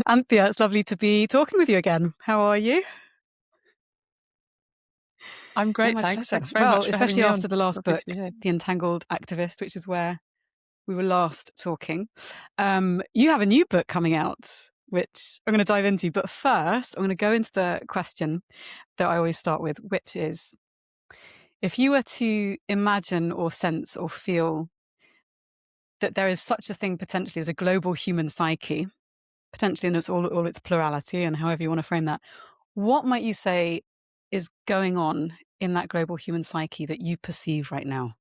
Anthea, it's lovely to be talking with you again. How are you? I'm great, my thanks. pleasure. Thanks very much for having especially me after on. the last Lovely book, to be here. The Entangled Activist, which is where we were last talking. You have a new book coming out, which I'm going to dive into. But first, I'm going to go into the question that I always start with, which is, if you were to imagine or sense or feel that there is such a thing potentially as a global human psyche, potentially in all its plurality and however you want to frame that, what might you say is going on in that global human psyche that you perceive right now?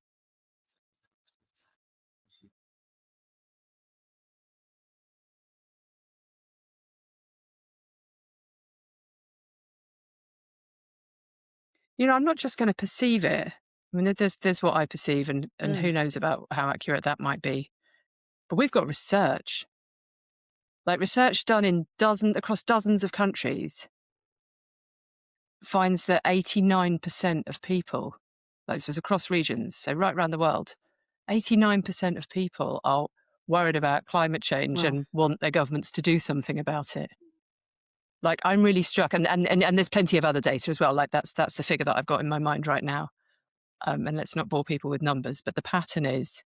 I'm not just going to perceive it. I mean, there's what I perceive, and who knows about how accurate that might be. But we've got research, like research done in across dozens of countries, finds that 89% of people, like this was across regions, so right around the world, 89% of people are worried about climate change Wow. and want their governments to do something about it. Like, I'm really struck, and there's plenty of other data as well. Like that's the figure that I've got in my mind right now. And let's not bore people with numbers, but the pattern is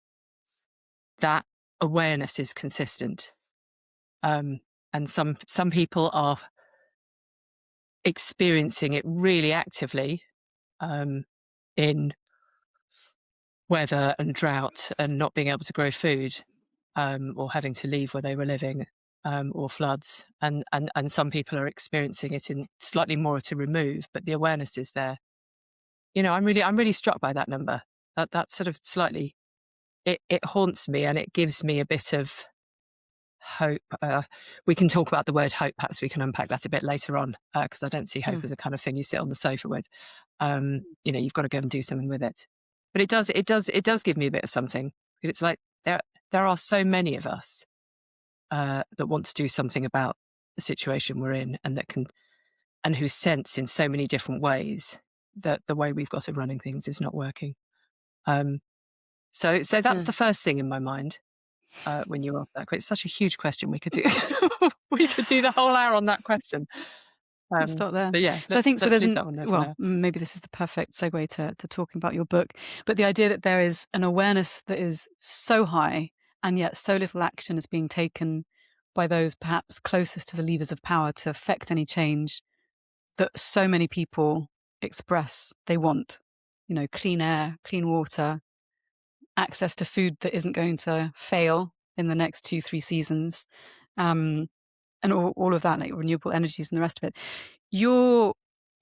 that awareness is consistent. And some people are experiencing it really actively in weather and drought and not being able to grow food, or having to leave where they were living, or floods. And some people are experiencing it in slightly more to remove, but the awareness is there. I'm really struck by that number. That sort of slightly, it haunts me, and it gives me a bit of hope. We can talk about the word hope. Perhaps we can unpack that a bit later on, because I don't see hope as a kind of thing you sit on the sofa with. You've got to go and do something with it. But it does give me a bit of something. It's like there are so many of us that want to do something about the situation we're in, and who sense in so many different ways that the way we've got of running things is not working. So that's the first thing in my mind when you ask that question. It's such a huge question. We could do we could do the whole hour on that question. Let's start there. But yeah, so I think so. let's There's leave that one there for now. maybe this is the perfect segue to talking about your book. But the idea that there is an awareness that is so high, and yet so little action is being taken by those perhaps closest to the levers of power to affect any change that so many people express they want. Clean air, clean water, access to food that isn't going to fail in the next 2-3 seasons, and all of that, like renewable energies and the rest of it. Your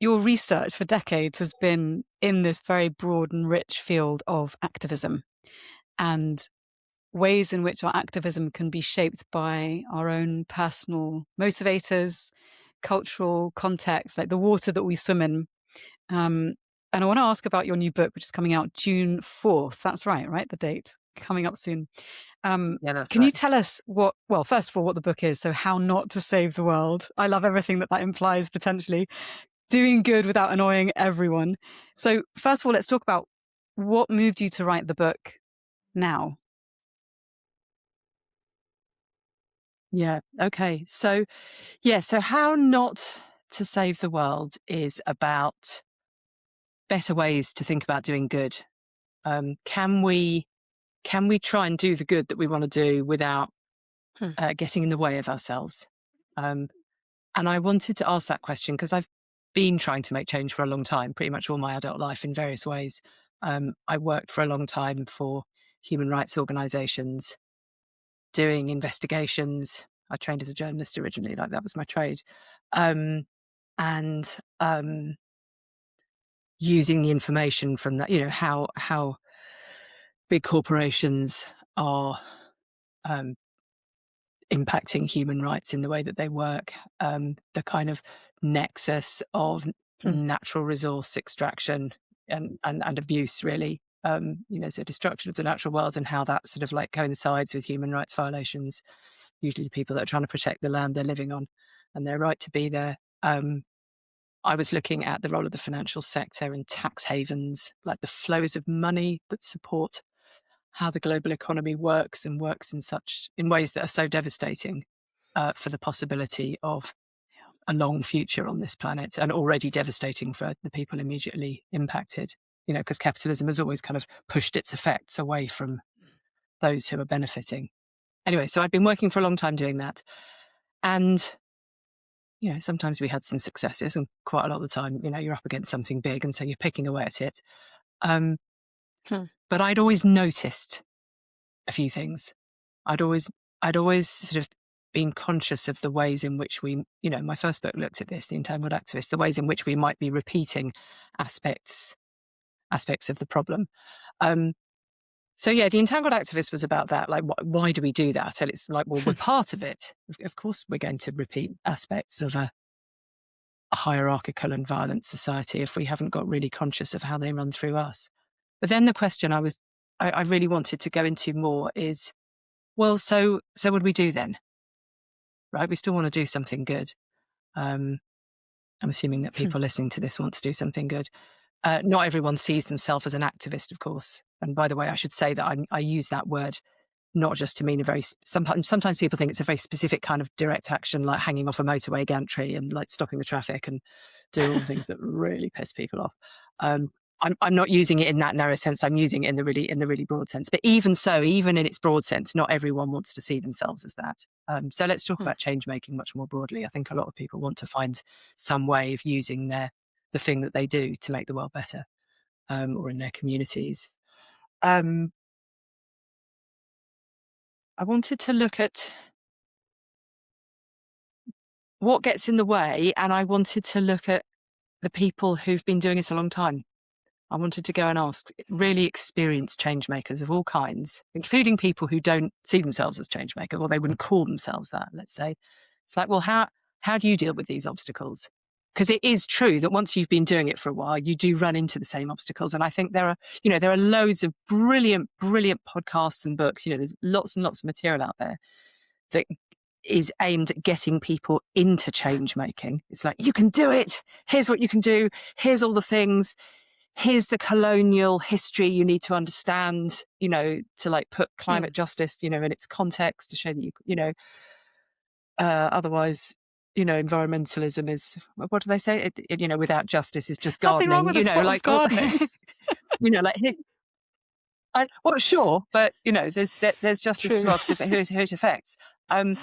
research for decades has been in this very broad and rich field of activism, and ways in which our activism can be shaped by our own personal motivators, cultural context, like the water that we swim in. And I want to ask about your new book, which is coming out June 4th. That's right? The date coming up soon. Yeah, that's Can right. you tell us first of all, what the book is? So how not to save the world. I love everything that implies, potentially. Doing good without annoying everyone. So first of all, let's talk about what moved you to write the book now. Yeah. Okay. So how not to save the world is about better ways to think about doing good. Can we try and do the good that we want to do without getting in the way of ourselves? And I wanted to ask that question because I've been trying to make change for a long time, pretty much all my adult life in various ways. I worked for a long time for human rights organizations, doing investigations. I trained as a journalist originally, like that was my trade. And using the information from that, how big corporations are impacting human rights in the way that they work, the kind of nexus of natural resource extraction and abuse, really. So destruction of the natural world and how that sort of like coincides with human rights violations, usually the people that are trying to protect the land they're living on and their right to be there. I was looking at the role of the financial sector in tax havens, like the flows of money that support how the global economy works and works in ways that are so devastating. for the possibility of a long future on this planet, and already devastating for the people immediately impacted, because capitalism has always kind of pushed its effects away from those who are benefiting. Anyway, so I've been working for a long time doing that. And, sometimes we had some successes, and quite a lot of the time, you're up against something big, and so you're picking away at it. But I'd always noticed a few things. I'd always sort of been conscious of the ways in which we, my first book looked at this, The Entangled Activist, the ways in which we might be repeating aspects of the problem. So yeah, The Entangled Activist was about that. Like, why do we do that? And it's like, well, we're part of it. Of course, we're going to repeat aspects of a hierarchical and violent society if we haven't got really conscious of how they run through us. But then the question I really wanted to go into more is, well, so what do we do then? Right? We still want to do something good. I'm assuming that people listening to this want to do something good. Not everyone sees themselves as an activist, of course. And by the way, I should say that I use that word not just to mean sometimes people think it's a very specific kind of direct action, like hanging off a motorway gantry and like stopping the traffic and doing all the things that really piss people off. I'm not using it in that narrow sense. I'm using it in the really broad sense. But even so, even in its broad sense, not everyone wants to see themselves as that. So let's talk about change making much more broadly. I think a lot of people want to find some way of using the thing that they do to make the world better, or in their communities. I wanted to look at what gets in the way, and I wanted to look at the people who've been doing it a long time. I wanted to go and ask really experienced change makers of all kinds, including people who don't see themselves as change makers, or they wouldn't call themselves that, let's say. It's like, well, how do you deal with these obstacles? Because it is true that once you've been doing it for a while, you do run into the same obstacles. And I think there are loads of brilliant podcasts and books. There's lots and lots of material out there that is aimed at getting people into change making. It's like, you can do it. Here's what you can do. Here's all the things. Here's the colonial history you need to understand, to like put climate justice, in its context, to show that otherwise, environmentalism is, what do they say? Without justice is just gardening. Nothing wrong with a spot of gardening. Well, sure, but there's justice as well because of who it affects. So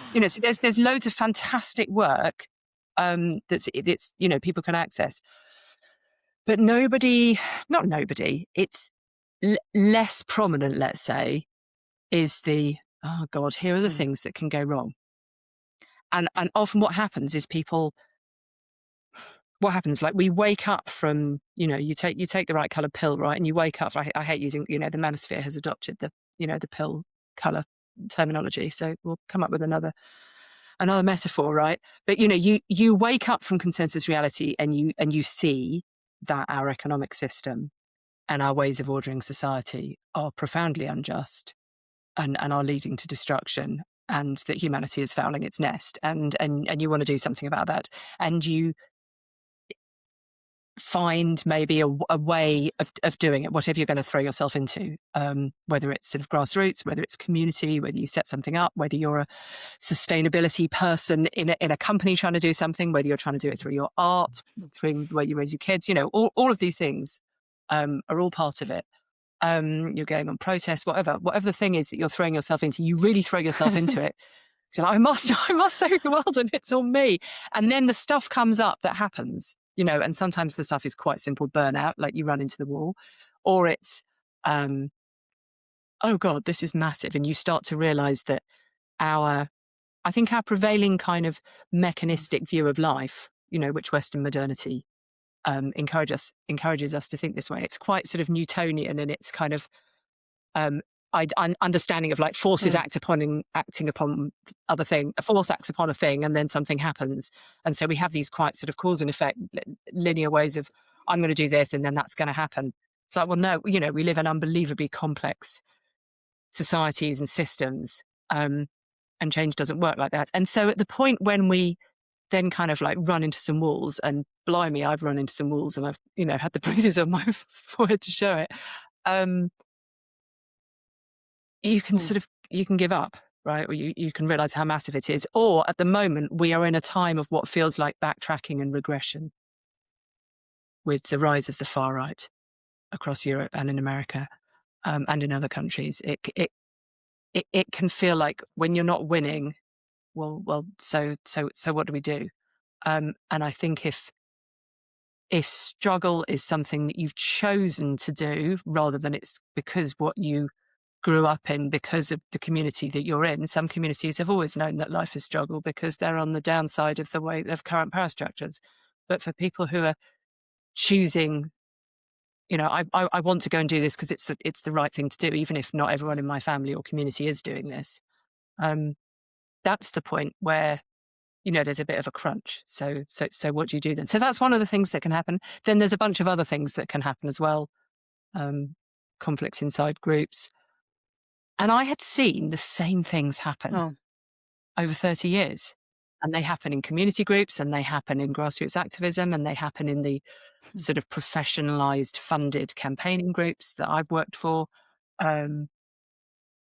there's loads of fantastic work that's people can access, but it's less prominent. Let's say is the here are the things that can go wrong, and often what happens is like we wake up from, you take the right color pill, right? And you wake up, I hate using, the manosphere has adopted the pill color terminology. So we'll come up with another metaphor, right? But, you wake up from consensus reality and you see that our economic system and our ways of ordering society are profoundly unjust and are leading to destruction, and that humanity is fouling its nest, and you want to do something about that. And you find maybe a way of doing it, whatever you're going to throw yourself into, whether it's sort of grassroots, whether it's community, whether you set something up, whether you're a sustainability person in a company trying to do something, whether you're trying to do it through your art, through the way you raise your kids, all of these things are all part of it. You're going on protests, whatever the thing is that you're throwing yourself into, you really throw yourself into it. So I must save the world and it's on me. And then the stuff comes up that happens, and sometimes the stuff is quite simple burnout, like you run into the wall, or it's, oh God, this is massive. And you start to realize that I think our prevailing kind of mechanistic view of life, which Western modernity encourages us to think this way. It's quite sort of Newtonian, and it's kind of understanding of like forces acting upon other thing. A force acts upon a thing, and then something happens. And so we have these quite sort of cause and effect, linear ways of, I'm going to do this, and then that's going to happen. It's like, well, no, we live in unbelievably complex societies and systems, and change doesn't work like that. And so at the point when we then kind of like run into some walls, and blimey, I've run into some walls, and I've had the bruises on my forehead to show it. You can you can give up, right? Or you can realize how massive it is. Or at the moment, we are in a time of what feels like backtracking and regression with the rise of the far right across Europe and in America, and in other countries. It can feel like when you're not winning, so what do we do? And I think if struggle is something that you've chosen to do rather than it's because what you grew up in because of the community that you're in. Some communities have always known that life is struggle because they're on the downside of the way of current power structures. But for people who are choosing, I want to go and do this because it's the right thing to do, even if not everyone in my family or community is doing this. Um, that's the point where there's a bit of a crunch. So what do you do then? So that's one of the things that can happen. Then there's a bunch of other things that can happen as well. Conflicts inside groups. And I had seen the same things happen over 30 years. And they happen in community groups, and they happen in grassroots activism, and they happen in the sort of professionalized, funded campaigning groups that I've worked for. I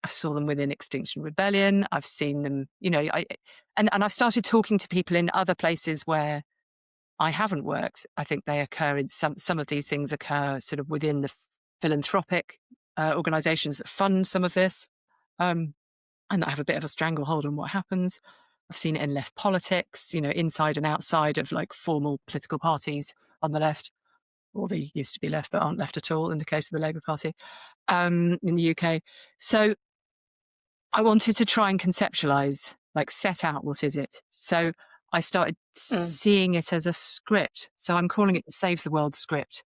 saw them within Extinction Rebellion. I've seen them, and I've started talking to people in other places where I haven't worked. I think they occur in some of these things occur sort of within the philanthropic organizations that fund some of this, and that have a bit of a stranglehold on what happens. I've seen it in left politics, inside and outside of like formal political parties on the left, or they used to be left but aren't left at all in the case of the Labour Party in the UK. So I wanted to try and conceptualize, like set out what is it. So I started seeing it as a script. So I'm calling it the Save the World script.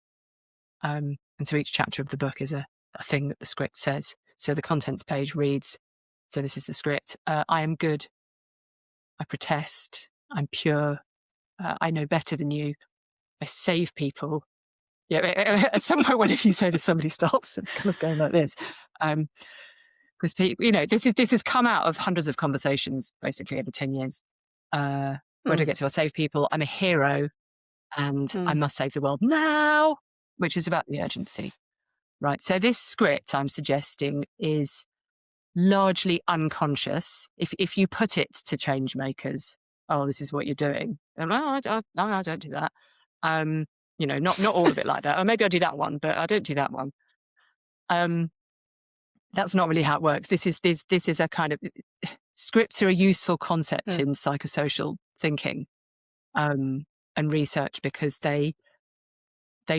And so each chapter of the book is a thing that the script says. So the contents page reads, so this is the script. I am good. I protest. I'm pure. I know better than you. I save people. Yeah, at some point, whenever you say to somebody starts kind of going like this, because people, this has come out of hundreds of conversations basically over 10 years. Where do I get to? I save people. I'm a hero, and I must save the world now, which is about the urgency, right? So this script I'm suggesting is largely unconscious. If you put it to change makers, oh, this is what you're doing. And, I don't do that. Not all of it like that. Or maybe I do that one, but I don't do that one. That's not really how it works. This is a kind of scripts are a useful concept in psychosocial thinking and research because they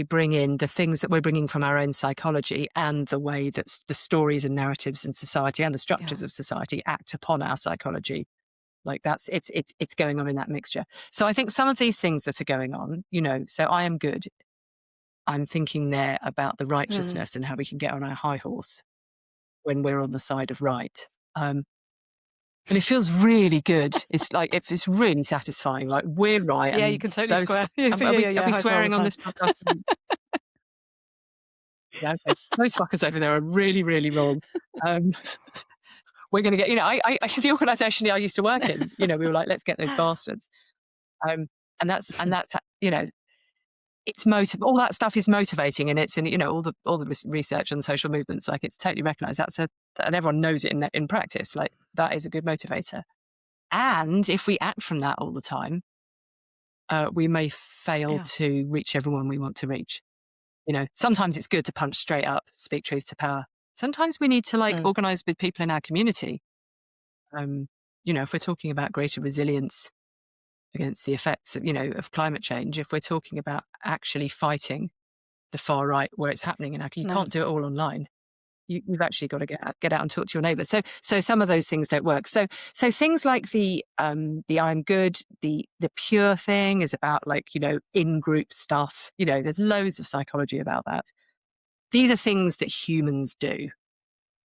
bring in the things that we're bringing from our own psychology and the way that the stories and narratives in society and the structures of society act upon our psychology. Like it's going on in that mixture. So I think some of these things that are going on, so I am good. I'm thinking there about the righteousness and how we can get on our high horse when we're on the side of right. And it feels really good. It's like, it's really satisfying. Like we're right. Yeah, and you can totally swear. Are we swearing on this podcast? Yeah, okay. Those fuckers over there are really, really wrong. We're going to get, the organisation I used to work in, we were like, let's get those bastards. And that's, it's all that stuff is motivating, and it's in, all the research on social movements, like it's totally recognised. And everyone knows it in practice. Like that is a good motivator. And if we act from that all the time, we may fail to reach everyone we want to reach. Sometimes it's good to punch straight up, speak truth to power. Sometimes we need to organise with people in our community. If we're talking about greater resilience against the effects of climate change, if we're talking about actually fighting the far right where it's happening, and you can't do it all online. You've actually got to get out and talk to your neighbours. So some of those things don't work. So things like the I'm good, the pure thing is about in group stuff. There's loads of psychology about that. These are things that humans do,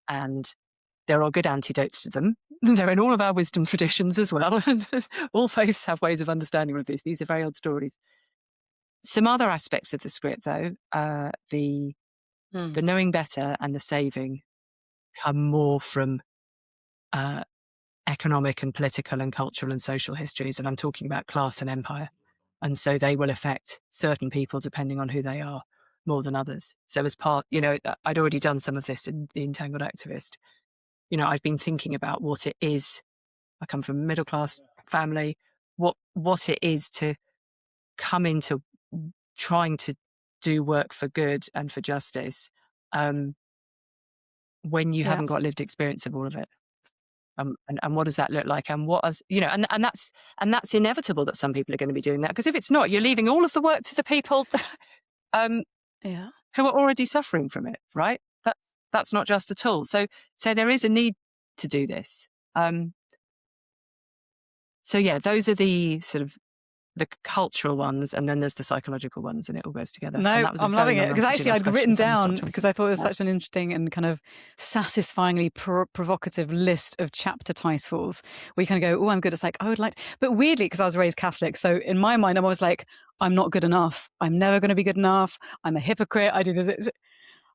and there are good antidotes to them. They're in all of our wisdom traditions as well. All faiths have ways of understanding all of this. These are very old stories. Some other aspects of the script, though, the knowing better and the saving come more from economic and political and cultural and social histories. And I'm talking about class and empire. And so they will affect certain people depending on who they are more than others. So as part, I'd already done some of this in The Entangled Activist. I've been thinking about what it is. I come from a middle class family. What it is to come into trying to do work for good and for justice, when you Yeah. haven't got lived experience of all of it. And what does that look like? And what as and that's inevitable that some people are going to be doing that, because if it's not, you're leaving all of the work to the people um, Yeah. who are already suffering from it, right? That's not just at all. So there is a need to do this. So yeah, those are the sort of the cultural ones, and then there's the psychological ones, and it all goes together. And No, that was a I'm very loving long it, because answer to actually your last I'd question, written so I'm gonna stop down, talking. because I thought it was Yeah. such an interesting and kind of satisfyingly provocative list of chapter titles where you kind of go, oh, I'm good. It's like, I would like, but weirdly, because I was raised Catholic, so in my mind, I'm always like, I'm not good enough. I'm never going to be good enough. I'm a hypocrite. I do this.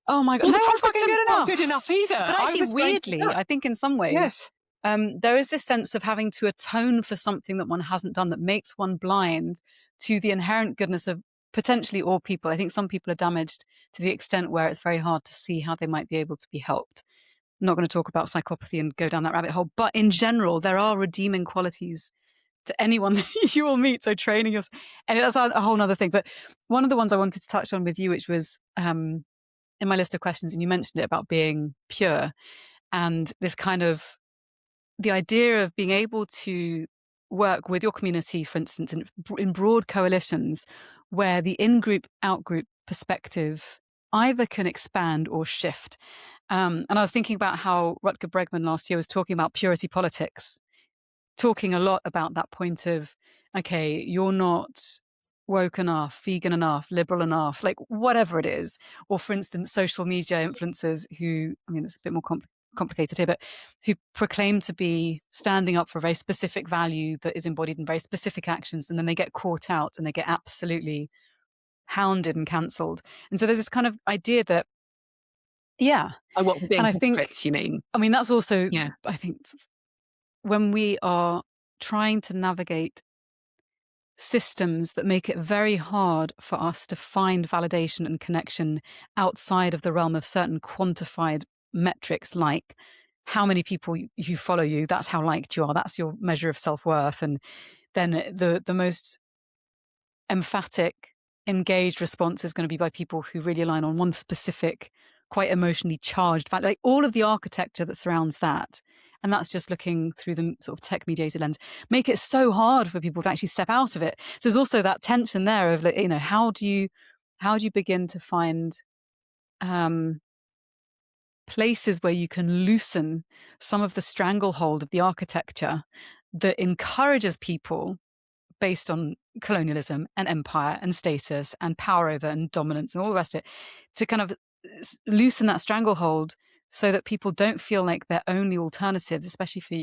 Oh my God, Well, no the one's fucking Protestants good aren't enough. good enough either. But I actually, was raised with weirdly, that. I think in some ways, Yes. there is this sense of having to atone for something that one hasn't done, that makes one blind to the inherent goodness of potentially all people. I think some people are damaged to the extent where it's very hard to see how they might be able to be helped. I'm not going to talk about psychopathy and go down that rabbit hole, but in general, there are redeeming qualities to anyone that you will meet. So training yourself, and that's a whole other thing. But one of the ones I wanted to touch on with you, which was in my list of questions, and you mentioned it about being pure, and this kind of the idea of being able to work with your community, for instance, in broad coalitions where the in-group, out-group perspective either can expand or shift. And I was thinking about how Rutger Bregman last year was talking about purity politics, talking a lot about that point of, okay, you're not woke enough, vegan enough, liberal enough, like whatever it is. Or for instance, social media influencers who, I mean, it's a bit more complicated here, but who proclaim to be standing up for a very specific value that is embodied in very specific actions, and then they get caught out and they get absolutely hounded and cancelled. And so there's this kind of idea that, yeah. Oh, what, being And I think, hypocrites, you mean? I mean, that's also, Yeah. I think, when we are trying to navigate systems that make it very hard for us to find validation and connection outside of the realm of certain quantified metrics, like how many people you follow you, that's how liked you are, that's your measure of self-worth. And then the most emphatic, engaged response is going to be by people who really align on one specific, quite emotionally charged fact, like all of the architecture that surrounds that. And that's just looking through the sort of tech mediated lens, make it so hard for people to actually step out of it. So there's also that tension there of, like, how do you begin to find places where you can loosen some of the stranglehold of the architecture that encourages people based on colonialism and empire and status and power over and dominance and all the rest of it, to kind of loosen that stranglehold so that people don't feel like their only alternatives, especially for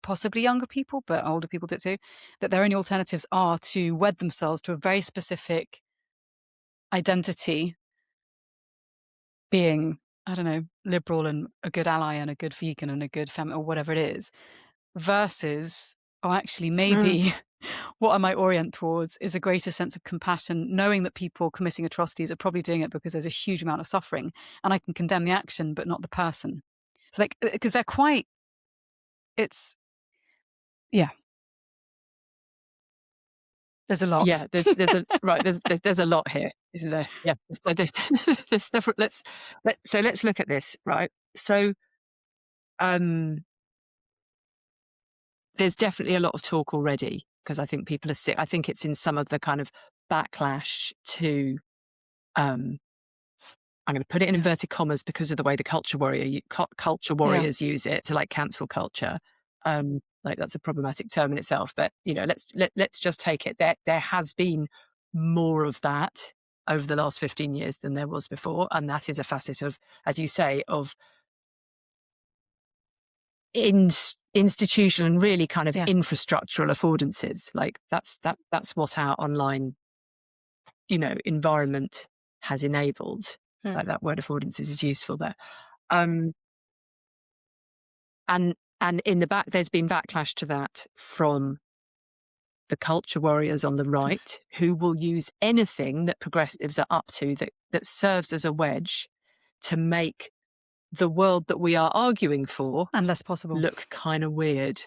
possibly younger people, but older people do it too, that their only alternatives are to wed themselves to a very specific identity, being, I don't know, liberal and a good ally and a good vegan and a good femme, or whatever it is, versus, oh, actually, maybe what I might orient towards is a greater sense of compassion, knowing that people committing atrocities are probably doing it because there's a huge amount of suffering, and I can condemn the action, but not the person. So, like, because they're quite, it's, yeah, there's a lot. Yeah, there's a lot here, isn't there? Yeah. So there's several, let's look at this, right? So there's definitely a lot of talk already, because I think people are sick. I think it's in some of the kind of backlash to I'm going to put it in inverted commas because of the way the culture warriors use it to, like, cancel culture. Like, that's a problematic term in itself, but let's just take it. There has been more of that over the last 15 years than there was before, and that is a facet of, as you say, of institutional and really kind of infrastructural affordances. Like, that's what our online environment has enabled. Like, that word affordances is useful there. And in the back, there's been backlash to that from the culture warriors on the right, who will use anything that progressives are up to that serves as a wedge to make the world that we are arguing for And less possible. look kind of weird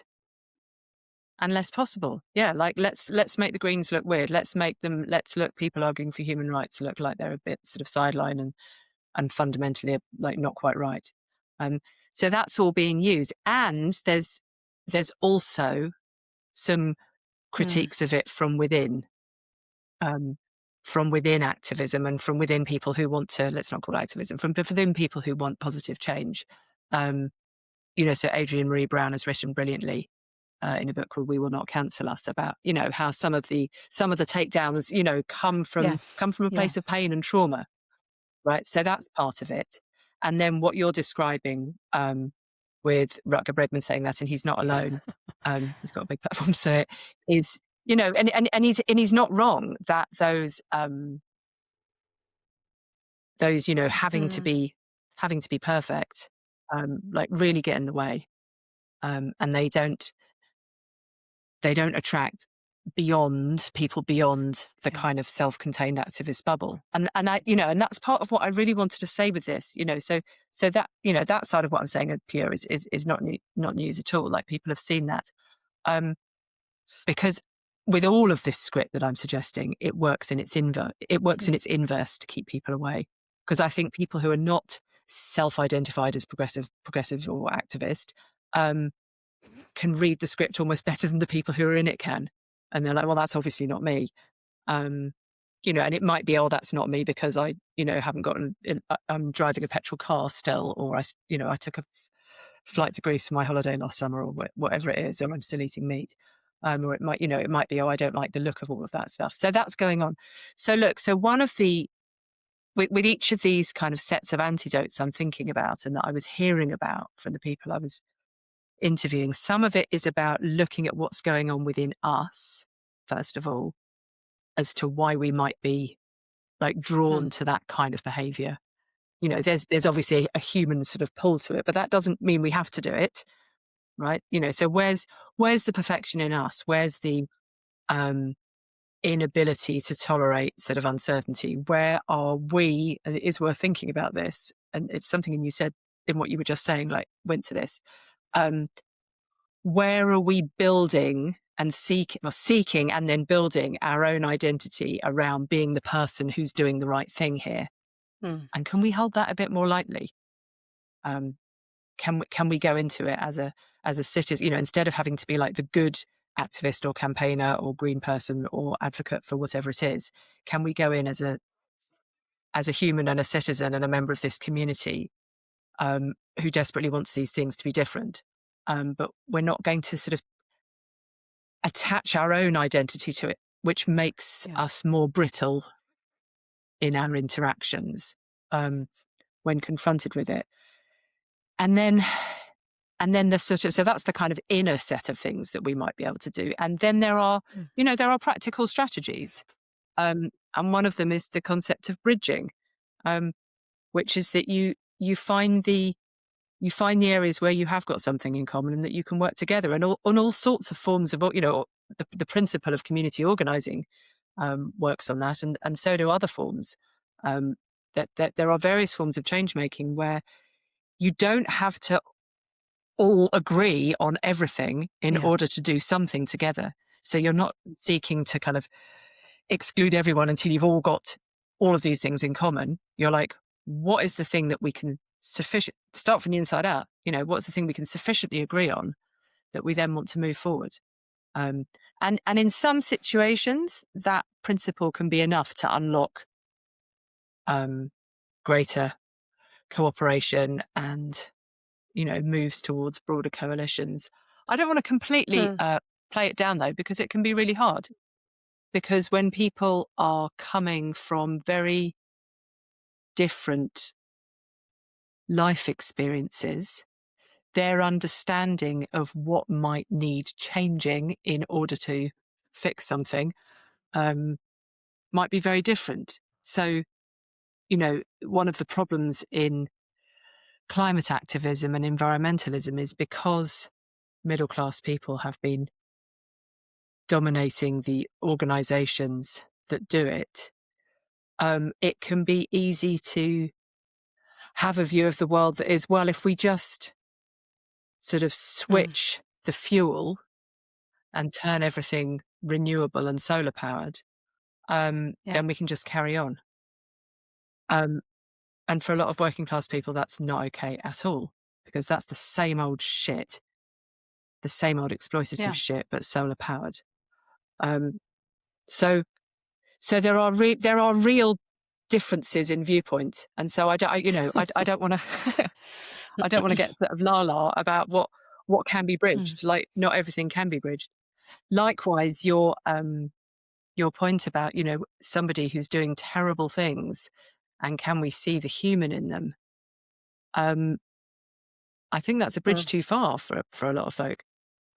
and less possible. Yeah, like let's make the Greens look weird. Let's look people arguing for human rights look like they're a bit sort of sideline and fundamentally like not quite right. So that's all being used, and there's also some critiques of it from within activism and from within people who want to, let's not call it activism, from within people who want positive change. So Adrienne Marie Brown has written brilliantly in a book called "We Will Not Cancel Us" about how some of the takedowns come from a place of pain and trauma, right? So that's part of it. And then what you're describing with Rutger Bregman saying that, and he's not alone. He's got a big platform to say it, is and he's not wrong that those having to be perfect like really get in the way, and they don't attract people beyond the kind of self-contained activist bubble, and that's part of what I really wanted to say with this. So that that side of what I'm saying at Pure is not news at all. Like, people have seen that, because with all of this script that I'm suggesting, it works in its inverse to keep people away. Because I think people who are not self-identified as progressive or activist can read the script almost better than the people who are in it can, and they're like, well, that's obviously not me. And it might be, oh, that's not me because I haven't I'm driving a petrol car still, or I took a flight to Greece for my holiday last summer, or whatever it is, or I'm still eating meat. Or it might be, oh, I don't like the look of all of that stuff. So that's going on. So one of the, with each of these kind of sets of antidotes I'm thinking about and that I was hearing about from the people I was interviewing, some of it is about looking at what's going on within us, first of all, as to why we might be like drawn to that kind of behavior. There's obviously a human sort of pull to it, but that doesn't mean we have to do it. Right. So where's the perfection in us? Where's the inability to tolerate sort of uncertainty? Where are we? And it is worth thinking about this. And it's something you said in what you were just saying, like, went to this. Where are we building and seeking and then building our own identity around being the person who's doing the right thing here? And can we hold that a bit more lightly? Can we go into it as a citizen, instead of having to be like the good activist or campaigner or green person or advocate for whatever it is? Can we go in as a human and a citizen and a member of this community who desperately wants these things to be different? But we're not going to sort of attach our own identity to it, which makes us more brittle in our interactions when confronted with it. And then the so that's the kind of inner set of things that we might be able to do. And then there are, there are practical strategies. And one of them is the concept of bridging, which is that you find the areas where you have got something in common and that you can work together, and on all sorts of forms of, the principle of community organizing works on that. And so do other forms. That there are various forms of change making where you don't have to all agree on everything in order to do something together. So you're not seeking to kind of exclude everyone until you've all got all of these things in common. You're like, what is the thing that we can start from the inside out? What's the thing we can sufficiently agree on that we then want to move forward? And in some situations, that principle can be enough to unlock greater cooperation and moves towards broader coalitions. I don't want to completely play it down, though, because it can be really hard. Because when people are coming from very different life experiences, their understanding of what might need changing in order to fix something might be very different. So, one of the problems in climate activism and environmentalism is because middle class people have been dominating the organizations that do it, it can be easy to have a view of the world that is, well, if we just sort of switch the fuel and turn everything renewable and solar powered, then we can just carry on. And for a lot of working class people, that's not okay at all, because that's the same old shit, the same old exploitative shit, but solar powered. So there are real differences in viewpoint, and so I don't want to I don't want to get sort of la about what can be bridged. Like, not everything can be bridged. Likewise, your point about, somebody who's doing terrible things, and can we see the human in them? I think that's a bridge too far for a lot of folk.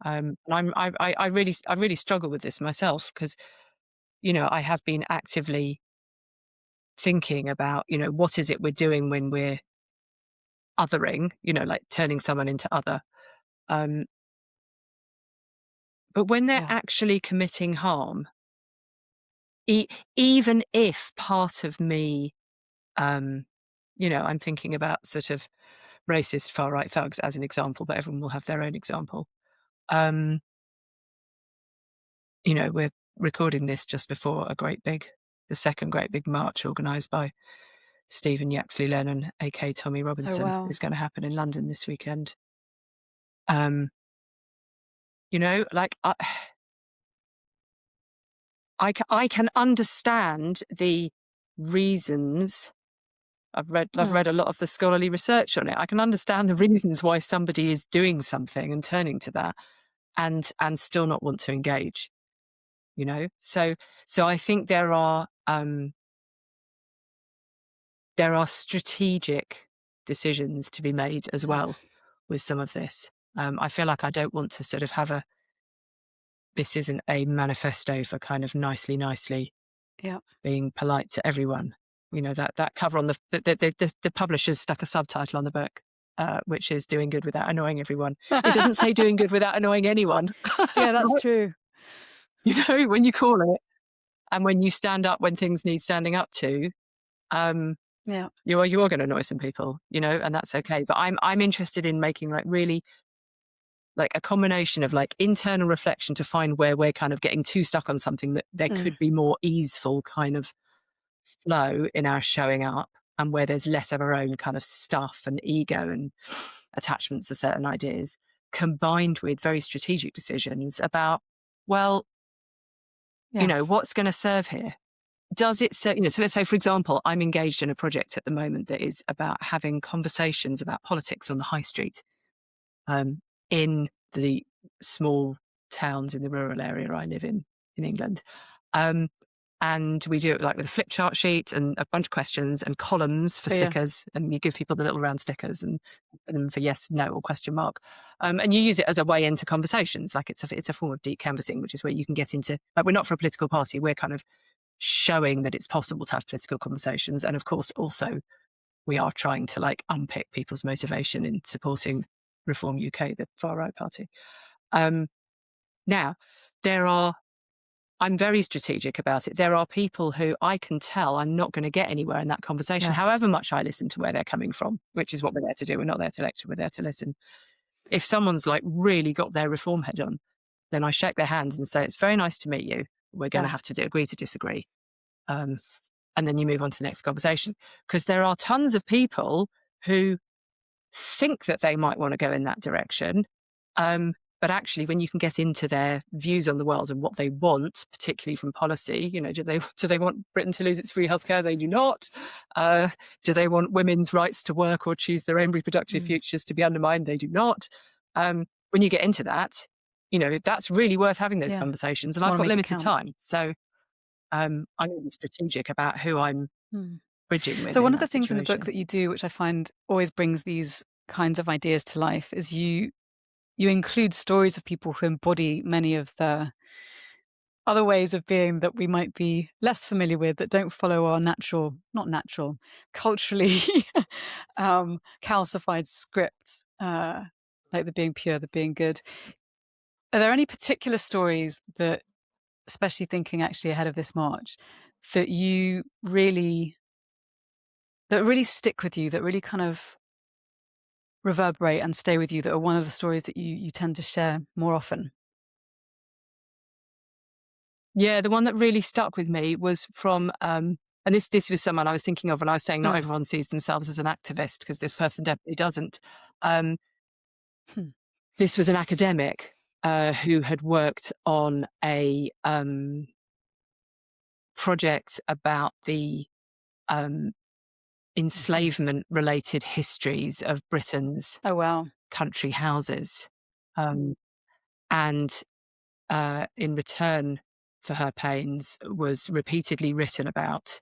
And I really struggle with this myself, because, I have been actively thinking about, what is it we're doing when we're othering, like turning someone into other. But when they're actually committing harm, even if part of me, I'm thinking about sort of racist far right thugs as an example, but everyone will have their own example. We're recording this just before the second great big march organised by Stephen Yaxley Lennon, aka Tommy Robinson, is going to happen in London this weekend. I can understand the reasons. I've read a lot of the scholarly research on it. I can understand the reasons why somebody is doing something and turning to that, and still not want to engage. So I think there are strategic decisions to be made as well with some of this. I feel like I don't want to sort of have this isn't a manifesto for kind of nicely being polite to everyone. That cover on the publishers stuck a subtitle on the book, which is doing good without annoying everyone. It doesn't say doing good without annoying anyone. Yeah, that's true. When you call it, and when you stand up when things need standing up to, you are going to annoy some people, and that's okay. But I'm interested in making really like a combination of like internal reflection to find where we're kind of getting too stuck on something, that there could be more easeful kind of flow in our showing up, and where there's less of our own kind of stuff and ego and attachments to certain ideas, combined with very strategic decisions about, well, what's going to serve here? Does it serve, so let's say, for example, I'm engaged in a project at the moment that is about having conversations about politics on the high street, in the small towns in the rural area I live in England. And we do it like with a flip chart sheet and a bunch of questions and columns for stickers, and you give people the little round stickers and them for yes, no, or question mark. And you use it as a way into conversations. Like it's a form of deep canvassing, which is where you can get into, like, we're not for a political party. We're kind of showing that it's possible to have political conversations. And of course, also, we are trying to like unpick people's motivation in supporting Reform UK, the far right party. Now, I'm very strategic about it. There are people who I can tell I'm not going to get anywhere in that conversation, however much I listen to where they're coming from, which is what we're there to do. We're not there to lecture, we're there to listen. If someone's like really got their reform head on, then I shake their hands and say, it's very nice to meet you. We're going to have to agree to disagree. And then you move on to the next conversation. Because there are tons of people who think that they might want to go in that direction. But actually, when you can get into their views on the world and what they want, particularly from policy, do they want Britain to lose its free healthcare? They do not. Do they want women's rights to work or choose their own reproductive futures to be undermined? They do not. When you get into that, that's really worth having those conversations. And I've got limited time. So I'm going to be strategic about who I'm bridging with. So one of the things in the book that you do, which I find always brings these kinds of ideas to life, is you include stories of people who embody many of the other ways of being that we might be less familiar with, that don't follow our culturally calcified scripts, like the being pure, the being good. Are there any particular stories that, especially thinking actually ahead of this march, that you really that really stick with you, that really kind of reverberate and stay with you, that are one of the stories that you tend to share more often? Yeah, the one that really stuck with me was from, and this was someone I was thinking of when I was saying not Mm. everyone sees themselves as an activist, because this person definitely doesn't. Um, Hmm. this was an academic who had worked on a project about the um, Mhm. enslavement-related histories of Britain's Oh, wow. country houses, um, and in return for her pains, was repeatedly written about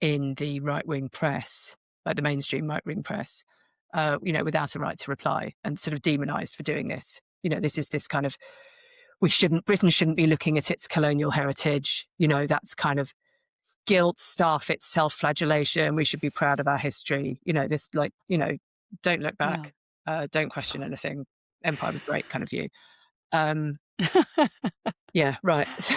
in the right-wing press, like the mainstream right-wing press, without a right to reply, and sort of demonized for doing this. This is this kind of, Britain shouldn't be looking at its colonial heritage. That's kind of guilt stuff. It's self-flagellation. We should be proud of our history. Don't look Yeah. back. Don't question anything. Empire was great kind of view. Um, yeah, right. So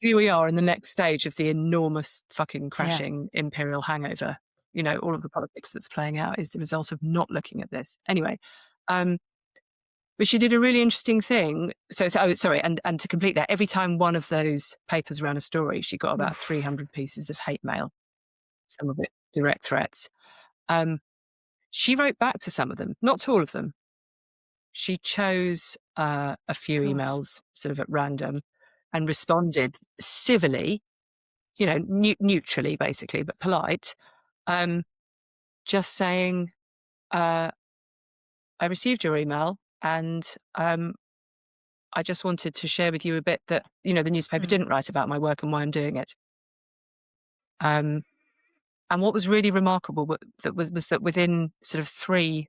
here we are in the next stage of the enormous fucking Yeah. crashing imperial hangover. All of the politics that's playing out is the result of not looking at this. Anyway, um, but she did a really interesting thing. Sorry, and to complete that, every time one of those papers ran a story, she got about Oof. 300 pieces of hate mail, some of it direct threats. Um, she wrote back to some of them, not to all of them. She chose a few Gosh. emails sort of at random and responded civilly, neutrally, basically, but polite, um, just saying, uh, I received your email, and I just wanted to share with you a bit that, the newspaper Mm. didn't write about my work and why I'm doing it. Um, and what was really remarkable was that within sort of three,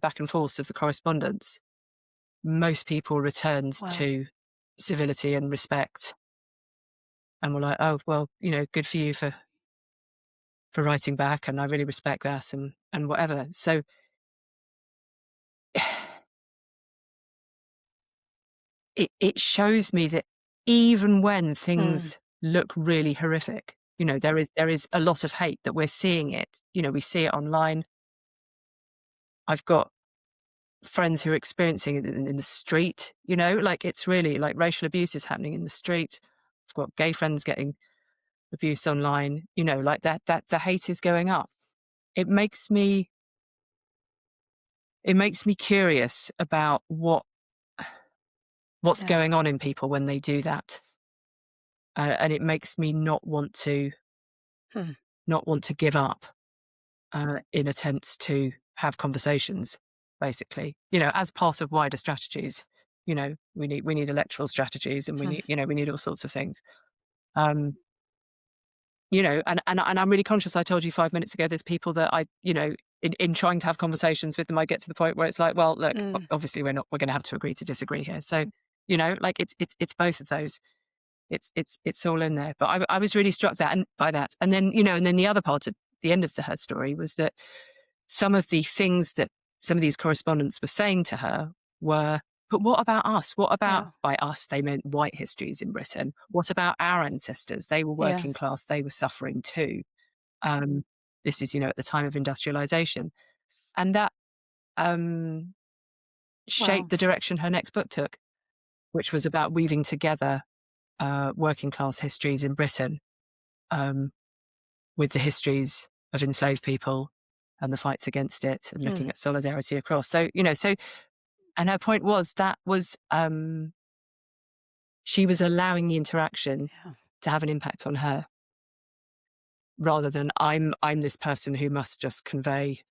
back and forths of the correspondence, most people returned Wow. to civility and respect, and were like, oh, well, good for you for writing back, and I really respect that, and whatever. So it shows me that even when Mm. things look really horrific, there is a lot of hate, that we're seeing it. We see it online. I've got friends who are experiencing it in the street. Like, it's really like racial abuse is happening in the street. I've got gay friends getting abuse online. Like that the hate is going up. It makes me curious about what's Yeah. going on in people when they do that, and it makes me Hmm. not want to give up in attempts to have conversations, basically, as part of wider strategies. We need electoral strategies, and we Hmm. need, we need all sorts of things. Um, and I'm really conscious. I told you 5 minutes ago, there's people that in trying to have conversations with them, I get to the point where it's like, well, look, Mm. obviously we're going to have to agree to disagree here. So, like, it's both of those. It's all in there. But I was really struck by that. And then, and then the other part at the end of her story was that some of the things that some of these correspondents were saying to her were, but what about us? What about, Yeah. by us, they meant white histories in Britain. What about our ancestors? They were Yeah. working class, they were suffering too. Um, this is, at the time of industrialization. And that um, Wow. shaped the direction her next book took, which was about weaving together working class histories in Britain, um, with the histories of enslaved people and the fights against it, and Hmm. looking at solidarity across. So, and her point was that was, she was allowing the interaction Yeah. to have an impact on her, rather than I'm this person who must just convey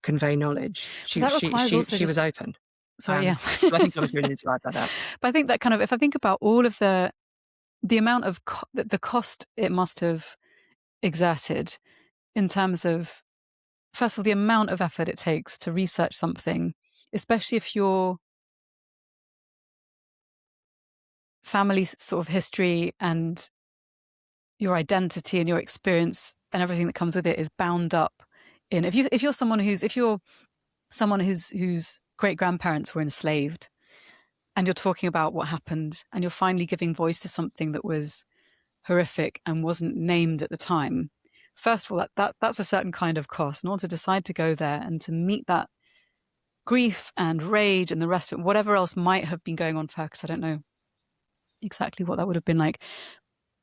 knowledge. But She that she requires she also she was just, open. sorry, yeah. So I think I was really inspired by that. But I think that kind of, if I think about all of the amount of the cost it must have exerted in terms of, first of all, the amount of effort it takes to research something, especially if your family's sort of history and your identity and your experience and everything that comes with it is bound up in, if you're someone whose great grandparents were enslaved, and you're talking about what happened, and you're finally giving voice to something that was horrific and wasn't named at the time, first of all, that's a certain kind of cost. And to decide to go there and to meet that grief and rage and the rest of it, whatever else might have been going on for her, because I don't know exactly what that would have been like.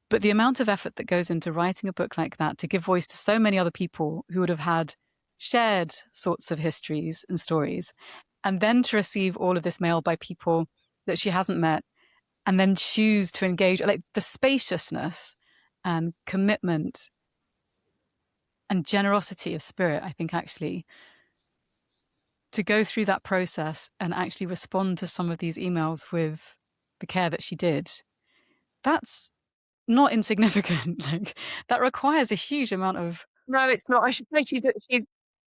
But the amount of effort that goes into writing a book like that to give voice to so many other people who would have had shared sorts of histories and stories, and then to receive all of this mail by people that she hasn't met, and then choose to engage, like the spaciousness and commitment and generosity of spirit, I think actually, to go through that process and actually respond to some of these emails with the care that she did, that's not insignificant. Like, that requires a huge amount of... No, it's not. I should say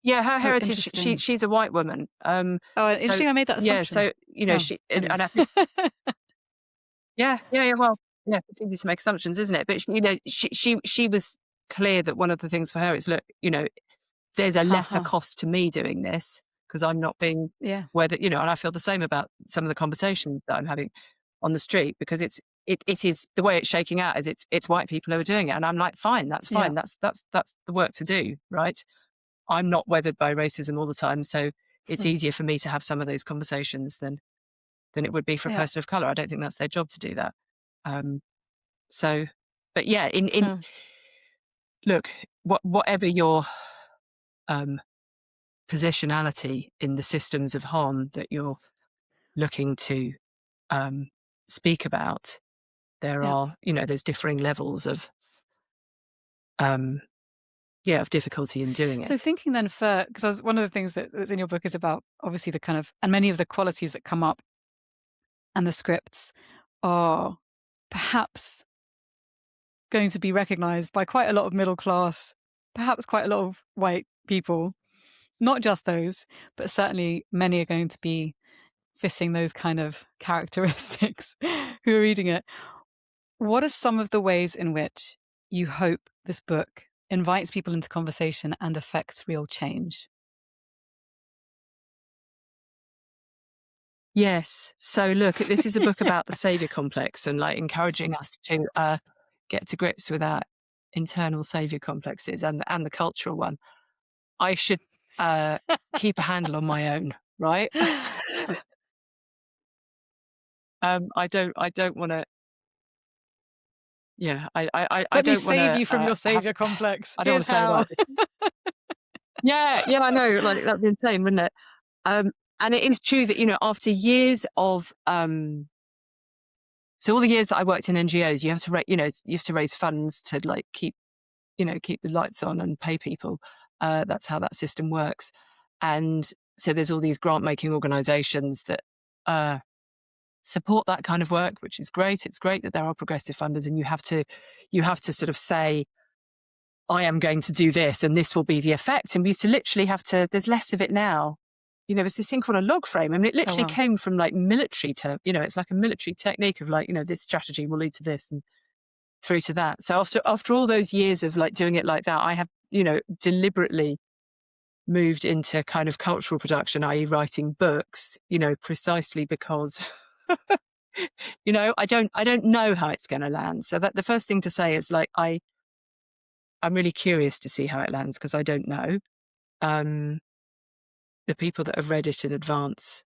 yeah, her heritage, interesting. she's a white woman. Oh, interesting. So, I made that yeah, assumption. so, Oh, she, anyway. and I think, yeah, well, yeah, it's easy to make assumptions, isn't it? But, she was clear that one of the things for her is, look, there's a lesser cost to me doing this because I'm not being, Yeah. and I feel the same about some of the conversations that I'm having on the street, because it is the way it's shaking out is it's white people who are doing it. And I'm like, fine, that's fine. Yeah. That's the work to do, right? I'm not weathered by racism all the time. So it's easier for me to have some of those conversations than it would be for a Yeah. person of color. I don't think that's their job to do that. But yeah, Sure. look, whatever your positionality in the systems of harm that you're looking to speak about, there Yeah. are, there's differing levels of of difficulty in doing So it. thinking then because one of the things that's in your book is about obviously the kind of, and many of the qualities that come up and the scripts are perhaps going to be recognized by quite a lot of middle class, perhaps quite a lot of white people, not just those, but certainly many are going to be fitting those kind of characteristics who are reading it. What are some of the ways in which you hope this book invites people into conversation and affects real change? Yes. So look, this is a book about the savior complex and like encouraging us to get to grips with our internal savior complexes and the cultural one. I should keep a handle on my own, right? I don't want to. Yeah, I Let me don't want save to you from your savior have. complex. I don't want Here's to say how. like, yeah, I know, like that'd be insane, wouldn't it? And it is true that after years of so all the years that I worked in NGOs, you have to you have to raise funds to like keep the lights on and pay people. That's how that system works. And so there's all these grant making organizations that support that kind of work, which is great. It's great that there are progressive funders, and you have to sort of say, I am going to do this and this will be the effect. And we used to literally have to, there's less of it now. It's this thing called a log frame. I mean, it literally wow. came from like military term, it's like a military technique of like, this strategy will lead to this and through to that. So after all those years of like doing it like that, I have, deliberately moved into kind of cultural production, i.e. writing books, precisely because, I don't know how it's going to land. So that the first thing to say is like, I'm really curious to see how it lands because I don't know. The people that have read it in advance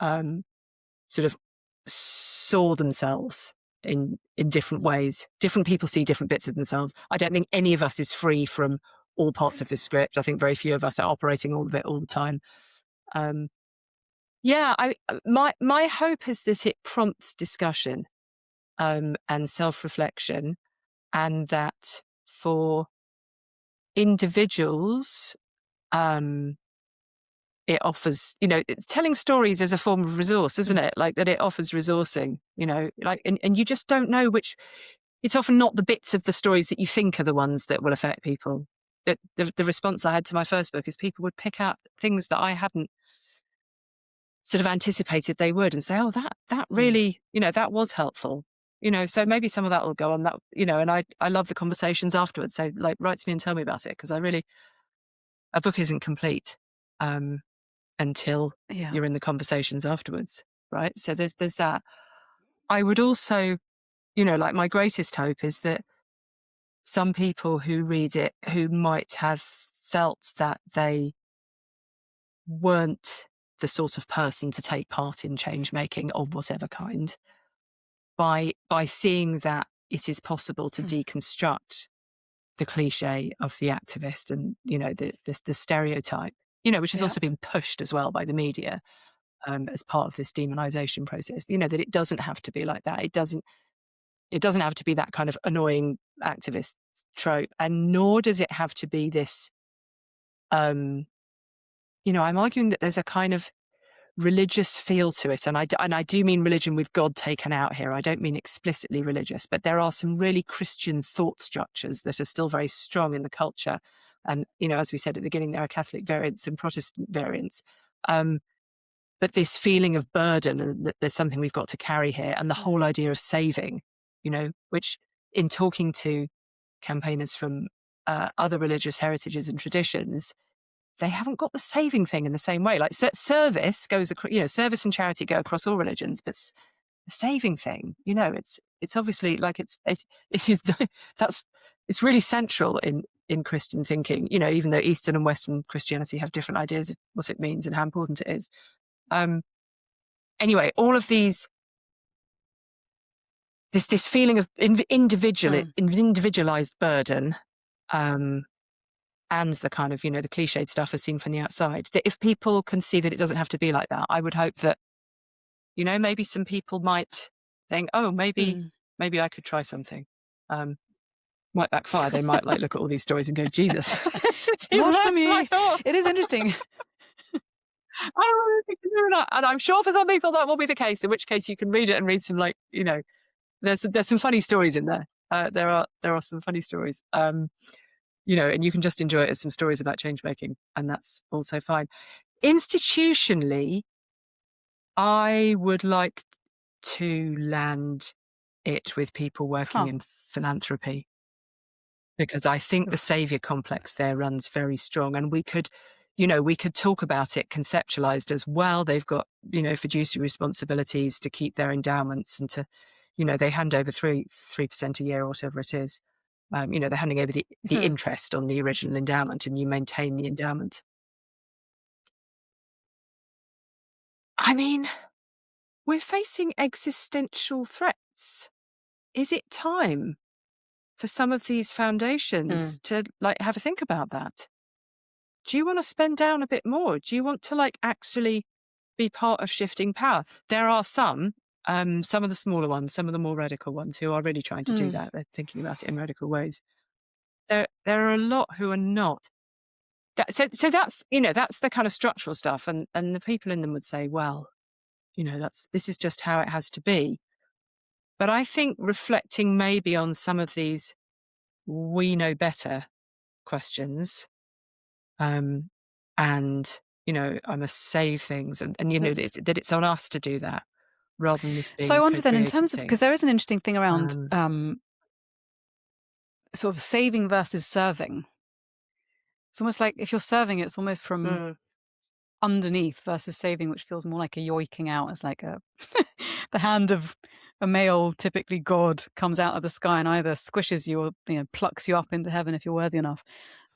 sort of saw themselves in different ways. Different people see different bits of themselves. I don't think any of us is free from all parts of this script. I think very few of us are operating all of it all the time. My hope is that it prompts discussion and self-reflection, and that for individuals, it offers, it's telling stories as a form of resource, isn't it? Like that it offers resourcing, like, and you just don't know it's often not the bits of the stories that you think are the ones that will affect people. The response I had to my first book is people would pick out things that I hadn't sort of anticipated they would and say, oh, that really, that was helpful. So maybe some of that will go on that, and I love the conversations afterwards. So like, write to me and tell me about it. Because a book isn't complete until you're in the conversations afterwards. Right. So there's that. I would also, like my greatest hope is that some people who read it who might have felt that they weren't the sort of person to take part in change making of whatever kind, by seeing that it is possible to deconstruct the cliche of the activist and, you know, the stereotype, you know, which has also been pushed as well by the media, as part of this demonization process, you know, that it doesn't have to be like that. It doesn't have to be that kind of annoying activist trope, and nor does it have to be this, you know, I'm arguing that there's a kind of religious feel to it. And I do mean religion with God taken out here. I don't mean explicitly religious, but there are some really Christian thought structures that are still very strong in the culture. And, you know, as we said at the beginning, there are Catholic variants and Protestant variants. But this feeling of burden, and that there's something we've got to carry here, and the whole idea of saving, you know, which in talking to campaigners from other religious heritages and traditions, they haven't got the saving thing in the same way. Like service goes, you know, service and charity go across all religions, but the saving thing, you know, it's obviously like it is it's really central in Christian thinking. You know, even though Eastern and Western Christianity have different ideas of what it means and how important it is. Anyway, all of these, this feeling of individualized burden. And the kind of, you know, the cliched stuff as seen from the outside, that if people can see that it doesn't have to be like that, I would hope that, you know, maybe some people might think, oh, maybe I could try something. Might backfire. They might like look at all these stories and go, Jesus, not for me. It is interesting. And I'm sure for some people that will be the case, in which case you can read it and read some, like, you know, there's some funny stories in there. There are some funny stories. You know, and you can just enjoy it as some stories about change making, and that's also fine. Institutionally, I would like to land it with people working in philanthropy, because I think the savior complex there runs very strong, and we could talk about it conceptualized as, well, they've got, you know, fiduciary responsibilities to keep their endowments and to, you know, they hand over 3% a year or whatever it is. You know, they're handing over the interest on the original endowment, and you maintain the endowment. I mean, we're facing existential threats. Is it time for some of these foundations to, like, have a think about that? Do you want to spend down a bit more? Do you want to, like, actually be part of shifting power? There are some of the smaller ones, some of the more radical ones, who are really trying to do that. They're thinking about it in radical ways. There are a lot who are not. So that's, you know, that's the kind of structural stuff, and the people in them would say, well, you know, this is just how it has to be. But I think reflecting maybe on some of these we know better questions, and, you know, I must save things, and you know, that it's on us to do that, rather than this being. So I wonder then, in terms of, because there is an interesting thing around sort of saving versus serving. It's almost like if you're serving, it's almost from underneath, versus saving, which feels more like a yoiking out. It's like the hand of a male, typically God, comes out of the sky and either squishes you or, you know, plucks you up into heaven if you're worthy enough.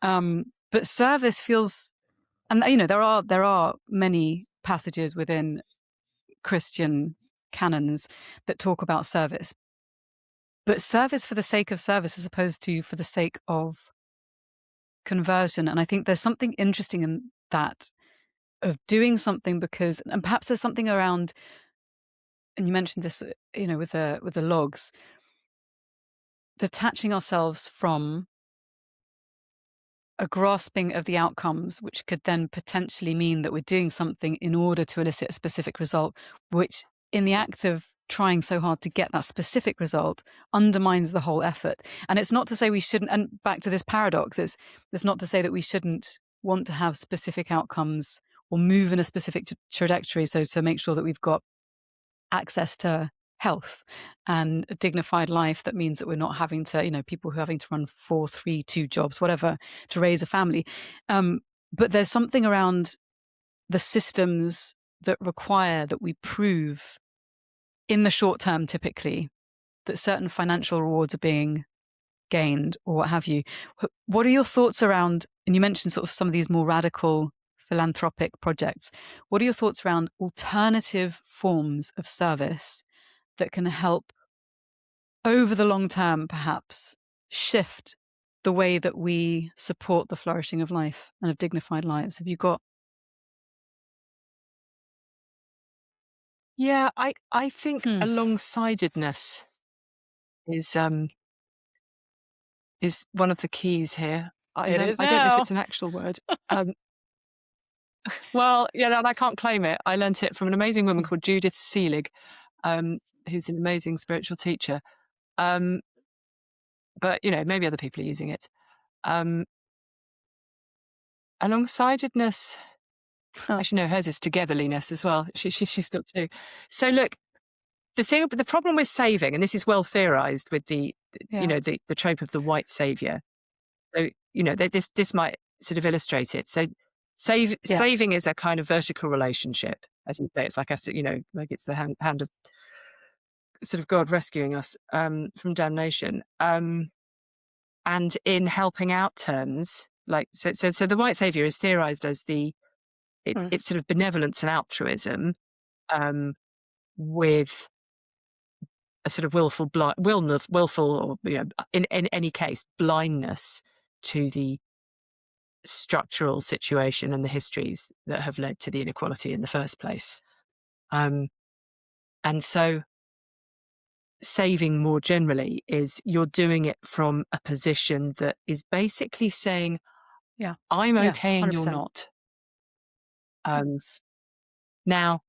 But service feels, and, you know, there are many passages within Christian canons that talk about service, but service for the sake of service as opposed to for the sake of conversion. And I think there's something interesting in that, of doing something because, and perhaps there's something around, and you mentioned this, you know, with the logs, detaching ourselves from a grasping of the outcomes, which could then potentially mean that we're doing something in order to elicit a specific result, which in the act of trying so hard to get that specific result undermines the whole effort. And it's not to say we shouldn't, and back to this paradox, it's not to say that we shouldn't want to have specific outcomes or move in a specific trajectory, so to make sure that we've got access to health and a dignified life that means that we're not having to, you know, people who are having to run 4, 3, 2 jobs, whatever, to raise a family. But there's something around the systems that require that we prove in the short term, typically, that certain financial rewards are being gained or what have you. What are your thoughts around, and you mentioned sort of some of these more radical philanthropic projects, what are your thoughts around alternative forms of service that can help over the long term perhaps shift the way that we support the flourishing of life and of dignified lives? Have you got? Yeah, I think alongsidedness is one of the keys here. It is I don't know if now. it's an actual word. Um, well, yeah, and I can't claim it. I learnt it from an amazing woman called Judith Seelig, who's an amazing spiritual teacher. Um, but maybe other people are using it. Um, alongsidedness. Actually, no, hers is togetherliness as well. She's got two. So look, the problem with saving, and this is well theorized with the trope of the white savior. So this might sort of illustrate it. So saving is a kind of vertical relationship, as you say. It's like like it's the hand of sort of God rescuing us from damnation. And in helping out terms, like so the white savior is theorized as it's sort of benevolence and altruism with a sort of willful or in any case blindness to the structural situation and the histories that have led to the inequality in the first place. And so saving more generally is you're doing it from a position that is basically saying, I'm okay and 100%. you're not. Now,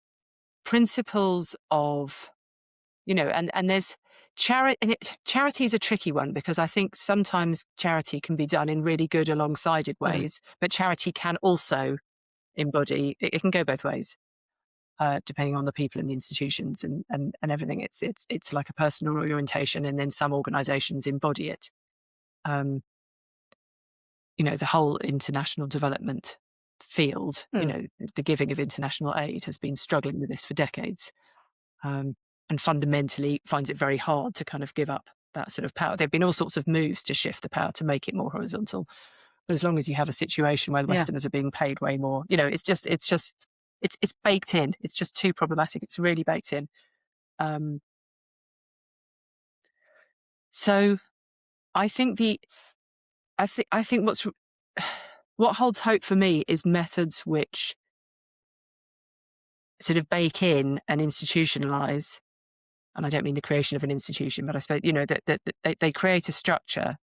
principles of, and there's charity, and charity is a tricky one because I think sometimes charity can be done in really good alongside ways, but charity can also embody, it can go both ways, depending on the people and the institutions and everything. It's like a personal orientation, and then some organizations embody it. The whole international development field, the giving of international aid has been struggling with this for decades. And fundamentally finds it very hard to kind of give up that sort of power. There have been all sorts of moves to shift the power to make it more horizontal. But as long as you have a situation where the Westerners are being paid way more, it's baked in. It's just too problematic. It's really baked in. So I think what holds hope for me is methods which sort of bake in and institutionalize. And I don't mean the creation of an institution, but I suppose, that they create a structure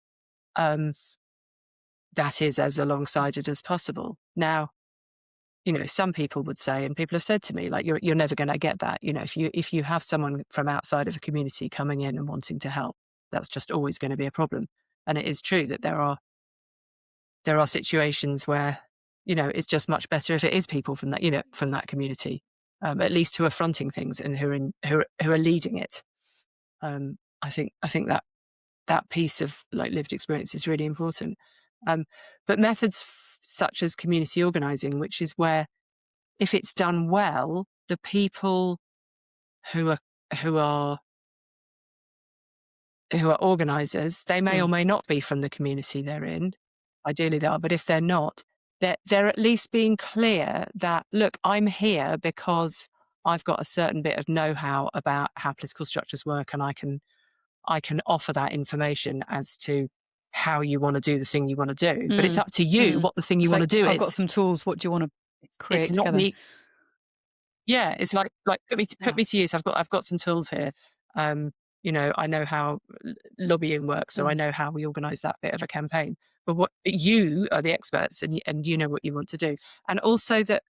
that is as alongside as possible. Now, some people would say, and people have said to me, like, you're never going to get that. If you have someone from outside of a community coming in and wanting to help, that's just always going to be a problem. And it is true that there are situations where, it's just much better if it is people from that, from that community, at least who are fronting things and who are leading it. I think that piece of like lived experience is really important. But methods such as community organizing, which is where, if it's done well, the people who are organizers, they may or may not be from the community they're in. Ideally they are, but if they're not, they're at least being clear that, look, I'm here because I've got a certain bit of know-how about how political structures work, and I can offer that information as to how you want to do the thing you want to do. But it's up to you what the thing you want to do is. I've got some tools. What do you want to create it's together? Not me. Yeah, it's like put me to use. I've got some tools here. I know how lobbying works, so I know how we organise that bit of a campaign. But you are the experts, and you know what you want to do. And also that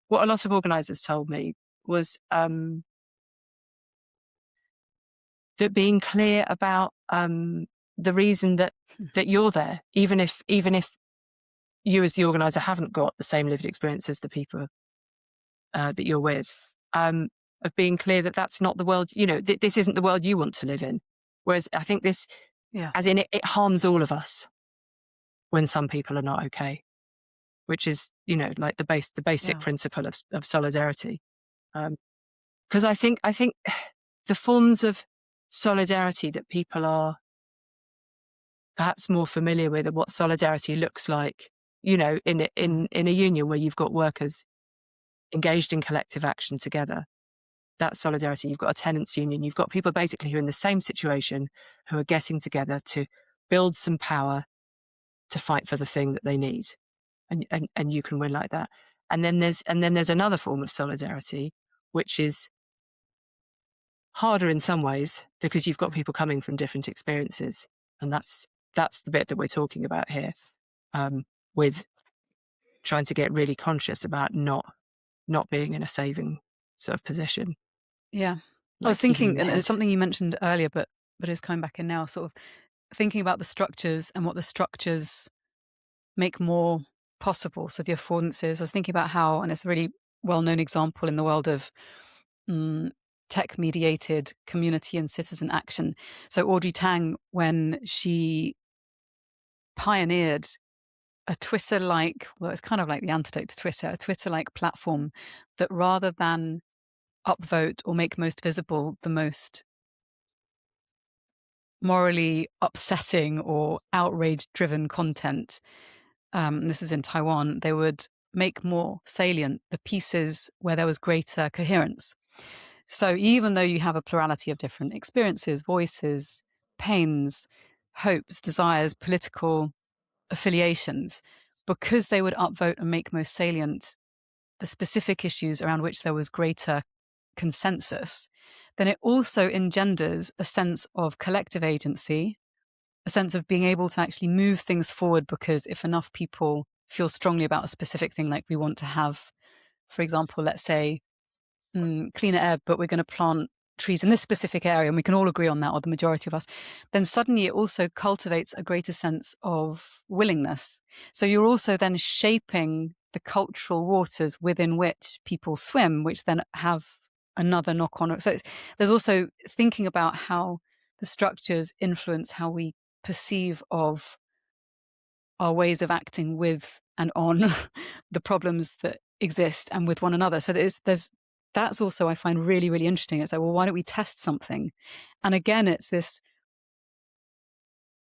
what a lot of organisers told me was that being clear about the reason that you're there, even if you as the organizer haven't got the same lived experience as the people that you're with, of being clear that that's not the world, this isn't the world you want to live in. Whereas I think this, as in it harms all of us when some people are not okay, which is, like the basic principle of solidarity. Because I think the forms of solidarity that people are perhaps more familiar with what solidarity looks like, in a union where you've got workers engaged in collective action together. That's solidarity. You've got a tenants union. You've got people basically who are in the same situation, who are getting together to build some power to fight for the thing that they need. And you can win like that. And then there's another form of solidarity, which is harder in some ways because you've got people coming from different experiences. And that's the bit that we're talking about here, with trying to get really conscious about not being in a saving sort of position. Yeah. I Like was thinking, even and ahead. it's something you mentioned earlier, but is coming back in now, sort of thinking about the structures and what the structures make more possible. So the affordances, I was thinking about how, and it's a really well-known example in the world of tech-mediated community and citizen action. So Audrey Tang, when she pioneered a Twitter-like, well, it's kind of like the antidote to Twitter, a Twitter-like platform that rather than upvote or make most visible the most morally upsetting or outrage-driven content, this is in Taiwan, they would make more salient the pieces where there was greater coherence. So even though you have a plurality of different experiences, voices, pains, hopes, desires, political affiliations, because they would upvote and make most salient the specific issues around which there was greater consensus, then it also engenders a sense of collective agency, a sense of being able to actually move things forward, because if enough people feel strongly about a specific thing, like we want to have, for example, let's say, cleaner air, but we're going to plant trees in this specific area, and we can all agree on that, or the majority of us, then suddenly it also cultivates a greater sense of willingness. So you're also then shaping the cultural waters within which people swim, which then have another knock-on. So there's also thinking about how the structures influence how we perceive of our ways of acting with and on the problems that exist and with one another. So there's that's also, I find, really, really interesting. It's like, well, why don't we test something? And again, it's this,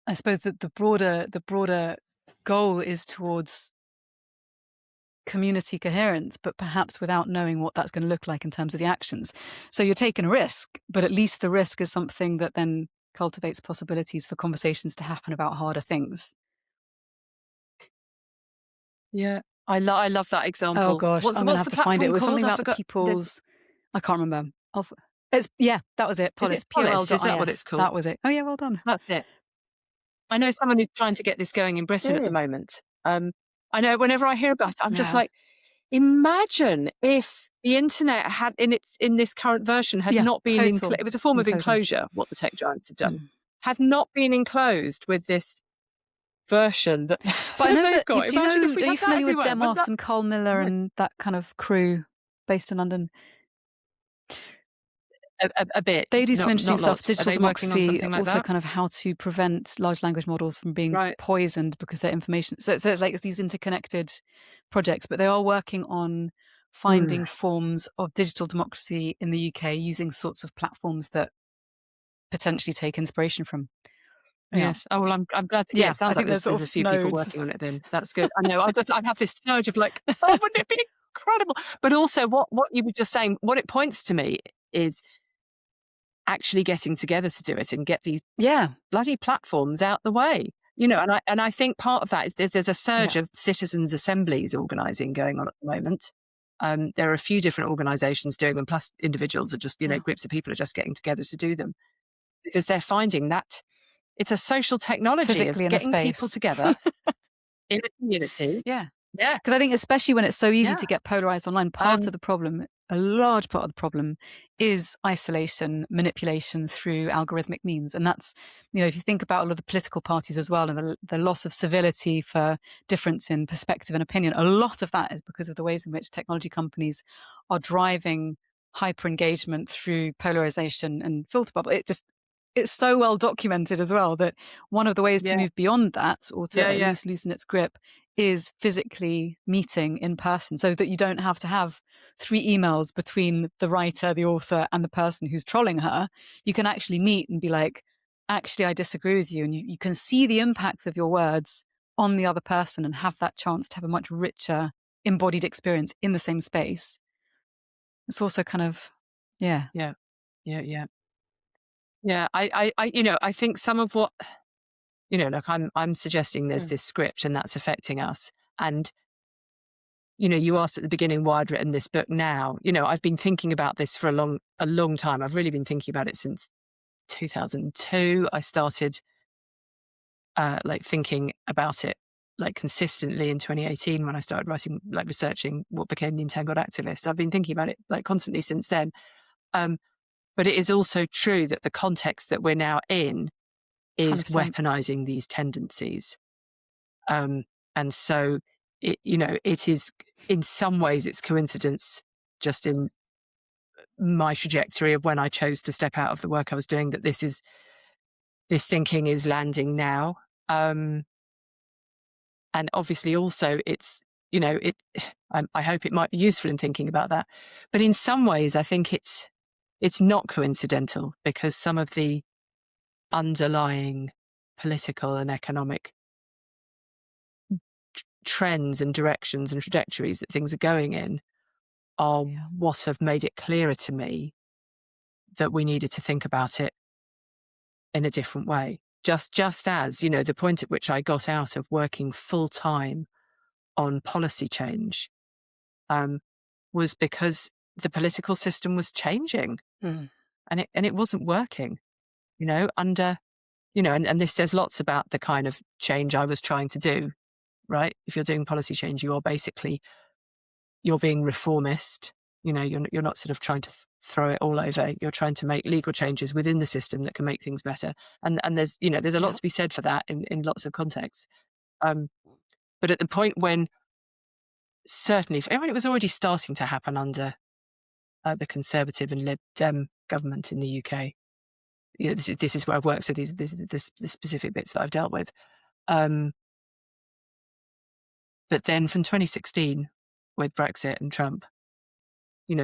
I suppose that the broader goal is towards community coherence, but perhaps without knowing what that's going to look like in terms of the actions. So you're taking a risk, but at least the risk is something that then cultivates possibilities for conversations to happen about harder things. Yeah, I love that example. Oh gosh, I'm going to have to find it. It was something about the people's, I can't remember. That was it. Polis. Is it Polis? Is that what POL.is. it's called? That was it. Oh yeah, well done. That's it. I know someone who's trying to get this going in Britain at the moment. I know whenever I hear about it, I'm just like, imagine if the internet had in this current version had not been it was a form of enclosure, what the tech giants have done, had not been enclosed with this version that but I know they've got. Imagine if we are had you familiar that with Demos and Carl Miller and that kind of crew based in London? A bit. They do some interesting stuff. Digital democracy, like also that? kind of how to prevent large language models from being poisoned because their information. So it's like it's these interconnected projects, but they are working on finding forms of digital democracy in the UK using sorts of platforms that potentially take inspiration from. Yeah. Yes. Oh well, I'm glad to. Yeah, it sounds like there's a few people working on it. Then that's good. I know. I have this surge of like, oh, wouldn't it be incredible? But also, what you were just saying, what it points to me is actually getting together to do it and get these bloody platforms out the way. And I think part of that is there's a surge of citizens' assemblies organising going on at the moment. There are a few different organisations doing them, plus individuals are just, groups of people are just getting together to do them because they're finding that it's a social technology physically of getting people together in a community. Yeah. Because I think especially when it's so easy to get polarised online, part of the problem, a large part of the problem, is isolation, manipulation through algorithmic means. And that's, if you think about a lot of the political parties as well, and the loss of civility for difference in perspective and opinion, a lot of that is because of the ways in which technology companies are driving hyper engagement through polarisation and filter bubble. It's so well documented as well that one of the ways to move beyond that, or to at least loosen its grip, is physically meeting in person, so that you don't have to have 3 emails between the writer, the author, and the person who's trolling her. You can actually meet and be like, actually I disagree with you, and you can see the impact of your words on the other person and have that chance to have a much richer embodied experience in the same space. It's also kind of, yeah. Yeah. I think some of what, like I'm suggesting there's this script and that's affecting us. And, you asked at the beginning why I'd written this book now. I've been thinking about this for a long time. I've really been thinking about it since 2002. I started thinking about it consistently in 2018 when I started writing, researching what became the Entangled Activist. I've been thinking about it constantly since then. But it is also true that the context that we're now in is 100%. weaponizing these tendencies. And so, it is, in some ways, it's coincidence just in my trajectory of when I chose to step out of the work I was doing that this thinking is landing now. And obviously also it's, I hope it might be useful in thinking about that. But in some ways, I think it's not coincidental, because some of the underlying political and economic trends and directions and trajectories that things are going in are what have made it clearer to me that we needed to think about it in a different way. Just as, the point at which I got out of working full time on policy change was because the political system was changing and it wasn't working, and this says lots about the kind of change I was trying to do, right? If you're doing policy change, you're being reformist. You're not sort of trying to throw it all over. You're trying to make legal changes within the system that can make things better. And there's a lot to be said for that in lots of contexts. But at the point when, certainly, it was already starting to happen under the Conservative and Lib Dem government in the UK. This is where I've worked, so these the specific bits that I've dealt with. But then from 2016, with Brexit and Trump,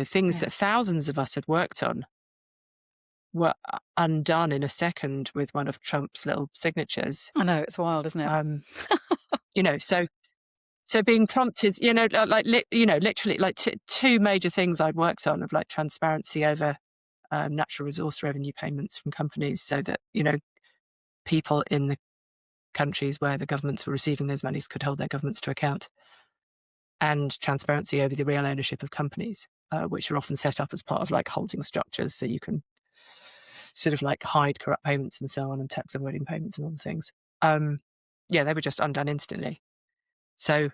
things that thousands of us had worked on were undone in a second with one of Trump's little signatures. I know, it's wild, isn't it? So being prompted, literally two major things I'd worked on of transparency over natural resource revenue payments from companies, so that, people in the countries where the governments were receiving those monies could hold their governments to account, and transparency over the real ownership of companies, which are often set up as part of holding structures, so you can sort of hide corrupt payments and so on, and tax avoiding payments and all the things. They were just undone instantly. So,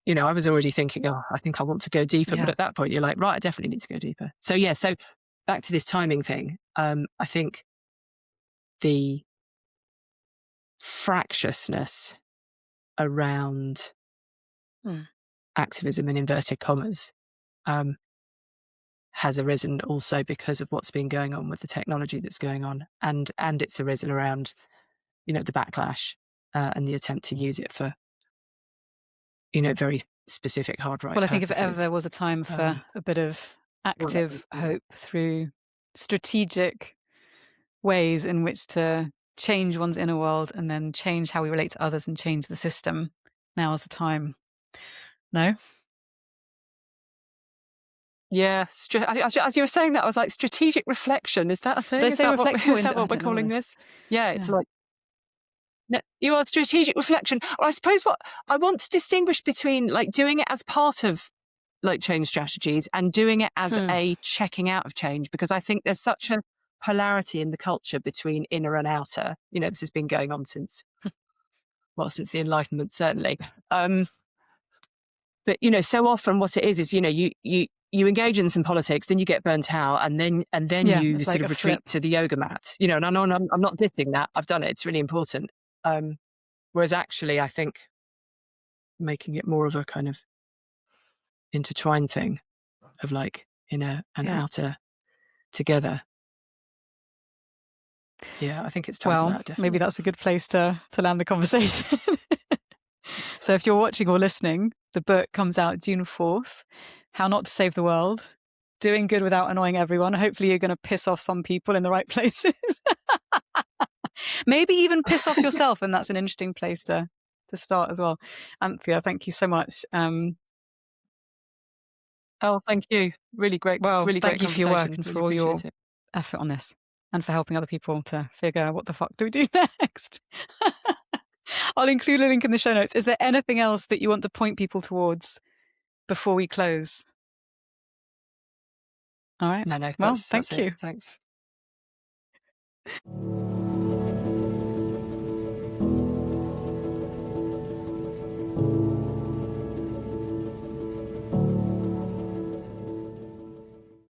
I was already thinking, I think I want to go deeper. But at that point, you're like, right, I definitely need to go deeper. So, so back to this timing thing. I think the fractiousness around activism in inverted commas has arisen also because of what's been going on with the technology that's going on. And it's arisen around, the backlash and the attempt to use it for, very specific hard right. Well, I think if ever there was a time for a bit of active hope through strategic ways in which to change one's inner world and then change how we relate to others and change the system, now is the time. No? Yeah, as you were saying that, I was like, strategic reflection, is that a thing? Is that what we're calling this? Yeah, it's no, you are strategic reflection. Or I suppose what I want to distinguish between doing it as part of change strategies and doing it as a checking out of change, because I think there's such a polarity in the culture between inner and outer. This has been going on since the Enlightenment, certainly. But so often what it is you engage in some politics, then you get burnt out, and then you sort of retreat to the yoga mat. And I'm not dissing that. I've done it. It's really important. Whereas actually, I think making it more of a kind of intertwined thing of inner and outer together. Yeah, I think it's time for that, definitely. Maybe that's a good place to land the conversation. So if you're watching or listening, the book comes out June 4th, How Not to Save the World, Doing Good Without Annoying Everyone. Hopefully you're going to piss off some people in the right places. Maybe even piss off yourself, and that's an interesting place to start as well. Anthea, thank you so much. Oh, thank you. Really great, Well, really great thank you for your work conversation. and Really for all your appreciate it. effort on this, and for helping other people to figure out what the fuck do we do next. I'll include a link in the show notes. Is there anything else that you want to point people towards before we close? All right. No, Well, that's thank you. it. Thanks.